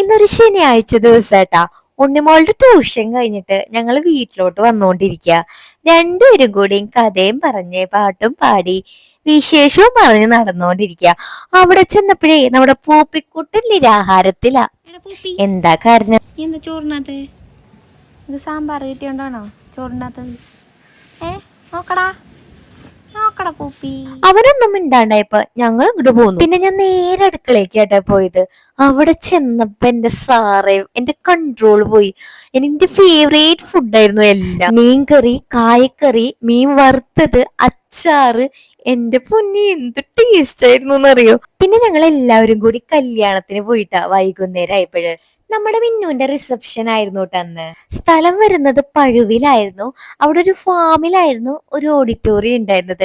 ഇന്നൊരു ശനിയാഴ്ച ദിവസേട്ടാ. ഉണ്ണിമോളുടെ ട്യൂഷൻ കഴിഞ്ഞിട്ട് ഞങ്ങൾ വീട്ടിലോട്ട് വന്നുകൊണ്ടിരിക്കുക. രണ്ടുപേരും കൂടിയും കഥയും പറഞ്ഞ് പാട്ടും പാടി വിശേഷവും പറഞ്ഞ് നടന്നുകൊണ്ടിരിക്കുക. അവിടെ ചെന്നപ്പോഴേ നമ്മുടെ പൂപ്പിക്കുട്ടൻ നിരാഹാരത്തിലാ. എന്താ കാരണം? എന്താ ചോറിനകത്ത് ഇത് സാമ്പാർ കിട്ടിയോണ്ടാണോ ചോറിനകത്തത്? നോക്കടാ നോക്കടാ പൂപ്പി. അവരൊന്നും മിണ്ടാണ്ടായപ്പോ ഞങ്ങൾ ഇങ്ങോട്ട് പോന്നു. പിന്നെ ഞാൻ നേരെ അടുക്കളേക്കാട്ടാ പോയത്. അവിടെ ചെന്നപ്പോ എന്റെ സാറേ, എന്റെ കൺട്രോൾ പോയി. എന്റെ ഫേവറേറ്റ് ഫുഡായിരുന്നു എല്ലാം. മീൻകറി, കായക്കറി, മീൻ വറുത്തത്, അച്ചാറ്. എന്റെ പൊന്നി എന്ത് ടേസ്റ്റ് ആയിരുന്നു എന്നറിയോ. പിന്നെ ഞങ്ങൾ എല്ലാവരും കൂടി കല്യാണത്തിന് പോയിട്ടാ വൈകുന്നേരം ആയപ്പോഴ്. നമ്മുടെ മിന്നുവിന്റെ റിസപ്ഷൻ ആയിരുന്നു അന്ന്. സ്ഥലം വരുന്നത് പഴുവിലായിരുന്നു. അവിടെ ഒരു ഫാമിലായിരുന്നു ഒരു ഓഡിറ്റോറിയം ഉണ്ടായിരുന്നത്.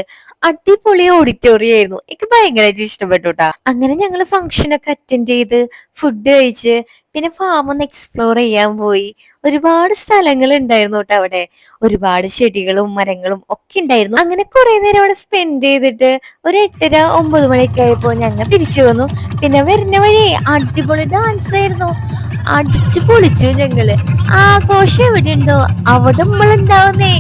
അടിപൊളി ഓഡിറ്റോറിയം ആയിരുന്നു. എനിക്ക് ഭയങ്കരമായിട്ട് ഇഷ്ടപ്പെട്ടു ട്ടാ. അങ്ങനെ ഞങ്ങൾ ഫംഗ്ഷൻ ഒക്കെ അറ്റൻഡ് ചെയ്ത് ഫുഡ് കഴിച്ച് പിന്നെ ഫാം ഒന്ന് എക്സ്പ്ലോർ ചെയ്യാൻ പോയി. ഒരുപാട് സ്ഥലങ്ങൾ ഉണ്ടായിരുന്നു കേട്ടോ അവിടെ. ഒരുപാട് ചെടികളും മരങ്ങളും ഒക്കെ ഉണ്ടായിരുന്നു. അങ്ങനെ കുറെ നേരം അവിടെ സ്പെൻഡ് ചെയ്തിട്ട് ഒരു 8:30-9 മണിയൊക്കെ ആയപ്പോ ഞങ്ങൾ തിരിച്ചു വന്നു. പിന്നെ വരുന്ന വഴി അടിപൊളി ഡാൻസ് ആയിരുന്നു. അടിച്ചു പൊളിച്ചു ഞങ്ങള്. ആഘോഷം എവിടെ ഉണ്ടോ അവിടെ നമ്മളുണ്ടാവുന്നേ.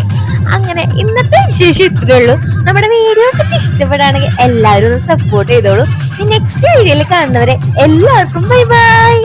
അങ്ങനെ ഇന്നത്തെ വിശേഷം ഇത്രേ ഉള്ളൂ. നമ്മുടെ വീഡിയോസ് ഒക്കെ ഇഷ്ടപ്പെടുകയാണെങ്കിൽ എല്ലാവരും ഒന്ന് സപ്പോർട്ട് ചെയ്തോളൂ. നെക്സ്റ്റ് വീഡിയോയിൽ കാണുന്നവരെ എല്ലാവർക്കും ബൈ ബൈ.